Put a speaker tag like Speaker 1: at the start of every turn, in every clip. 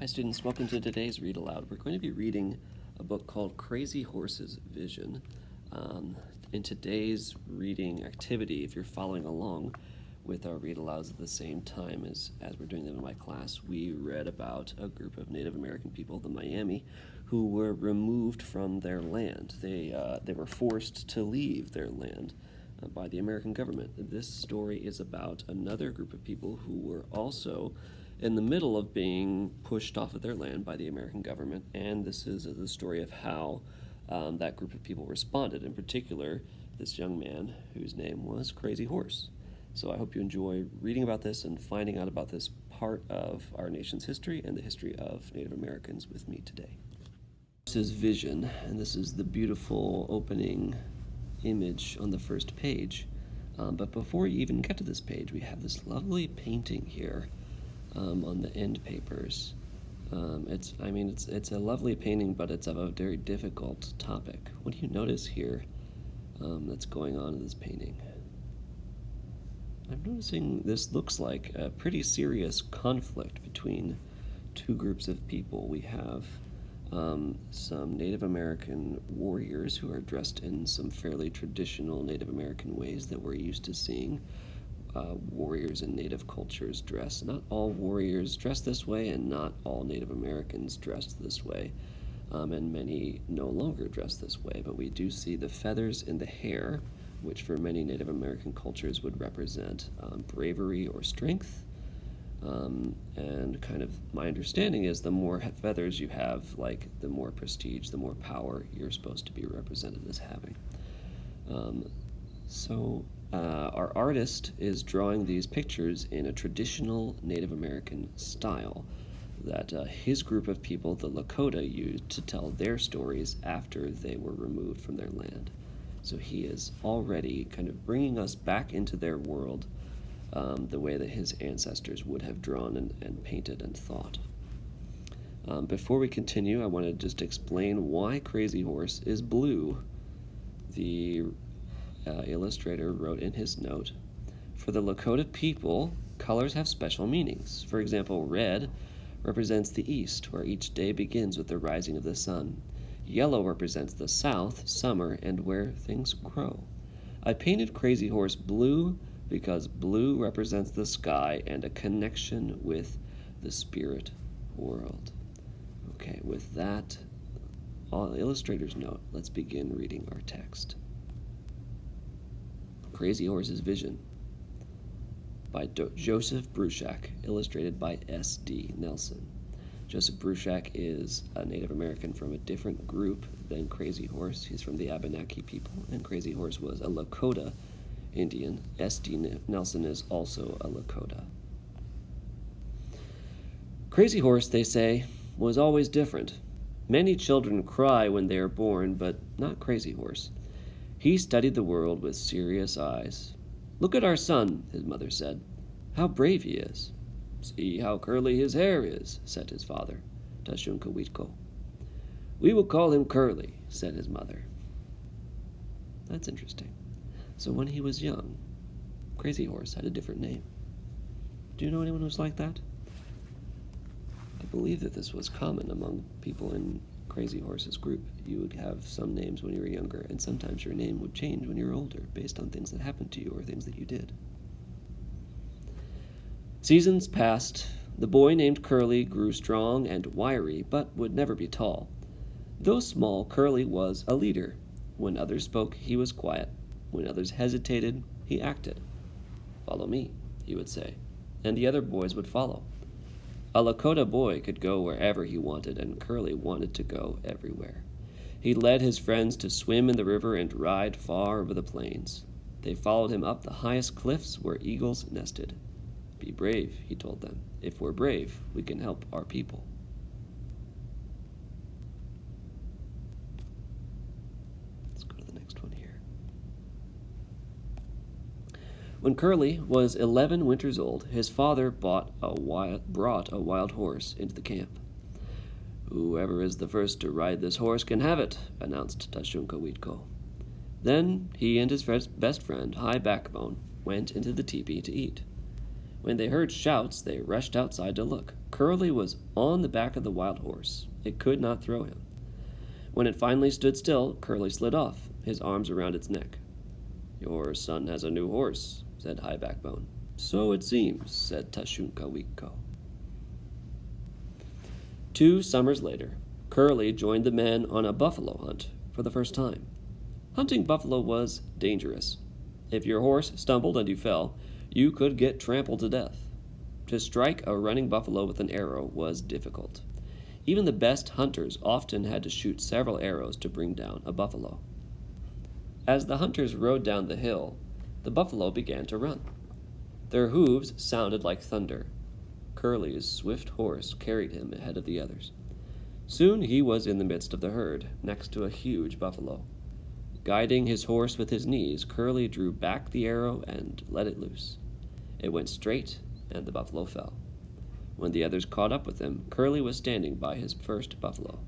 Speaker 1: Hi students, welcome to today's Read Aloud. We're going to be reading a book called Crazy Horse's Vision. In today's reading activity, if you're following along with our Read Alouds at the same time as we're doing them in my class, we read about a group of Native American people, the Miami, who were removed from their land. They were forced to leave their land by the American government. This story is about another group of people who were also in the middle of being pushed off of their land by the American government, and this is the story of how that group of people responded. In particular, this young man whose name was Crazy Horse. So I hope you enjoy reading about this and finding out about this part of our nation's history and the history of Native Americans with me today. This is Vision, and this is the beautiful opening image on the first page. But before we even get to this page, we have this lovely painting here on the end papers. It's a lovely painting, but it's of a very difficult topic. What do you notice here that's going on in this painting? I'm noticing this looks like a pretty serious conflict between two groups of people. We have some Native American warriors who are dressed in some fairly traditional Native American ways that we're used to seeing warriors in Native cultures dress. Not all warriors dress this way, and not all Native Americans dressed this way, and many no longer dress this way, but we do see the feathers in the hair, which for many Native American cultures would represent bravery or strength. And kind of my understanding is the more feathers you have, like the more prestige, the more power you're supposed to be represented as having. Our artist is drawing these pictures in a traditional Native American style that his group of people, the Lakota, used to tell their stories after they were removed from their land. So he is already kind of bringing us back into their world the way that his ancestors would have drawn and painted and thought. Before we continue, I want to just explain why Crazy Horse is blue. The illustrator wrote in his note, "For the Lakota people, colors have special meanings. For example, red represents the east, where each day begins with the rising of the sun. Yellow represents the south, summer, and where things grow. I painted Crazy Horse blue because blue represents the sky and a connection with the spirit world." Okay, with that illustrator's note, let's begin reading our text. Crazy Horse's Vision by Joseph Bruchac, illustrated by S.D. Nelson. Joseph Bruchac is a Native American from a different group than Crazy Horse. He's from the Abenaki people, and Crazy Horse was a Lakota Indian. S.D. Nelson is also a Lakota. Crazy Horse, they say, was always different. Many children cry when they are born, but not Crazy Horse. He studied the world with serious eyes. "Look at our son," his mother said. "How brave he is." "See how curly his hair is," said his father, Tashunkawitko. "We will call him Curly," said his mother. That's interesting. So when he was young, Crazy Horse had a different name. Do you know anyone who's like that? I believe that this was common among people in Crazy Horse's group. You would have some names when you were younger, and sometimes your name would change when you were older based on things that happened to you or things that you did. Seasons passed. The boy named Curly grew strong and wiry, but would never be tall. Though small, Curly was a leader. When others spoke, he was quiet. When others hesitated, he acted. "Follow me," he would say, and the other boys would follow. A Lakota boy could go wherever he wanted, and Curly wanted to go everywhere. He led his friends to swim in the river and ride far over the plains. They followed him up the highest cliffs where eagles nested. "Be brave," he told them. "If we're brave, we can help our people." Let's go to the next one here. When Curly was 11 winters old, his father brought a wild horse into the camp. "Whoever is the first to ride this horse can have it," announced Tashunkawitko. Then he and his best friend, High Backbone, went into the teepee to eat. When they heard shouts, they rushed outside to look. Curly was on the back of the wild horse. It could not throw him. When it finally stood still, Curly slid off, his arms around its neck. "Your son has a new horse," said High Backbone. "So it seems," said Tashunka-Wiko. 2 summers later, Curly joined the men on a buffalo hunt for the first time. Hunting buffalo was dangerous. If your horse stumbled and you fell, you could get trampled to death. To strike a running buffalo with an arrow was difficult. Even the best hunters often had to shoot several arrows to bring down a buffalo. As the hunters rode down the hill, the buffalo began to run. Their hooves sounded like thunder. Curly's swift horse carried him ahead of the others. Soon he was in the midst of the herd, next to a huge buffalo. Guiding his horse with his knees, Curly drew back the arrow and let it loose. It went straight, and the buffalo fell. When the others caught up with him, Curly was standing by his first buffalo.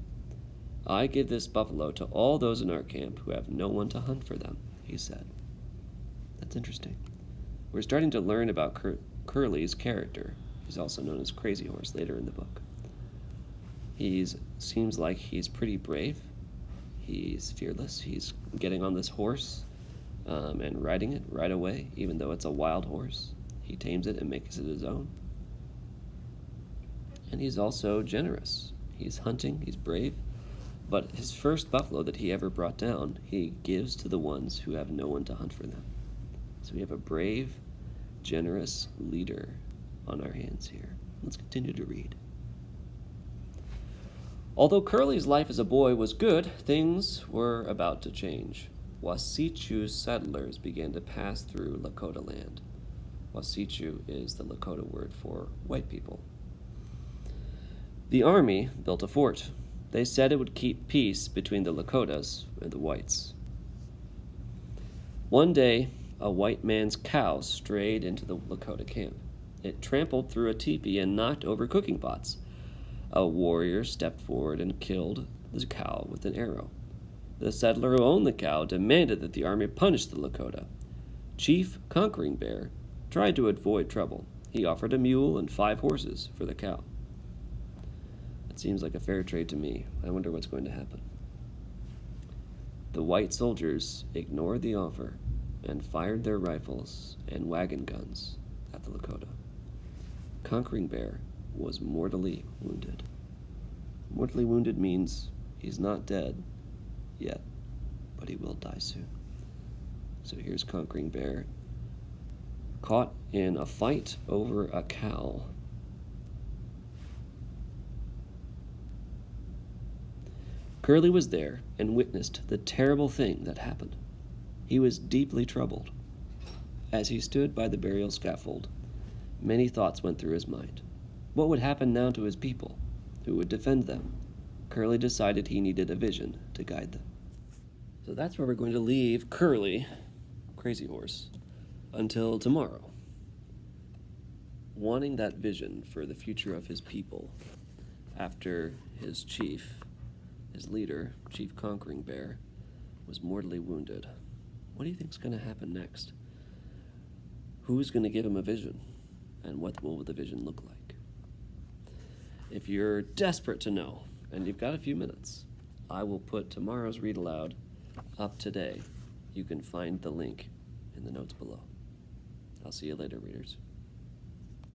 Speaker 1: "I give this buffalo to all those in our camp who have no one to hunt for them," he said. That's interesting. We're starting to learn about Curly's character. He's also known as Crazy Horse later in the book. Seems like he's pretty brave. He's fearless. He's getting on this horse and riding it right away, even though it's a wild horse. He tames it and makes it his own. And he's also generous. He's hunting, he's brave, but his first buffalo that he ever brought down, he gives to the ones who have no one to hunt for them. So we have a brave, generous leader on our hands here. Let's continue to read. Although Curly's life as a boy was good, things were about to change. Wasichu settlers began to pass through Lakota land. Wasichu is the Lakota word for white people. The army built a fort. They said it would keep peace between the Lakotas and the whites. One day, a white man's cow strayed into the Lakota camp. It trampled through a teepee and knocked over cooking pots. A warrior stepped forward and killed the cow with an arrow. The settler who owned the cow demanded that the army punish the Lakota. Chief Conquering Bear tried to avoid trouble. He offered a mule and 5 horses for the cow. It seems like a fair trade to me. I wonder what's going to happen. The white soldiers ignored the offer and fired their rifles and wagon guns at the Lakota. Conquering Bear was mortally wounded. Mortally wounded means he's not dead yet, but he will die soon. So here's Conquering Bear, caught in a fight over a cow. Curly was there and witnessed the terrible thing that happened. He was deeply troubled. As he stood by the burial scaffold, many thoughts went through his mind. What would happen now to his people? Who would defend them? Curly decided he needed a vision to guide them. So that's where we're going to leave Curly, Crazy Horse, until tomorrow. Wanting that vision for the future of his people after his chief, his leader, Chief Conquering Bear, was mortally wounded. What do you think is going to happen next? Who's going to give him a vision? And what will the vision look like? If you're desperate to know, and you've got a few minutes, I will put tomorrow's read aloud up today. You can find the link in the notes below. I'll see you later, readers.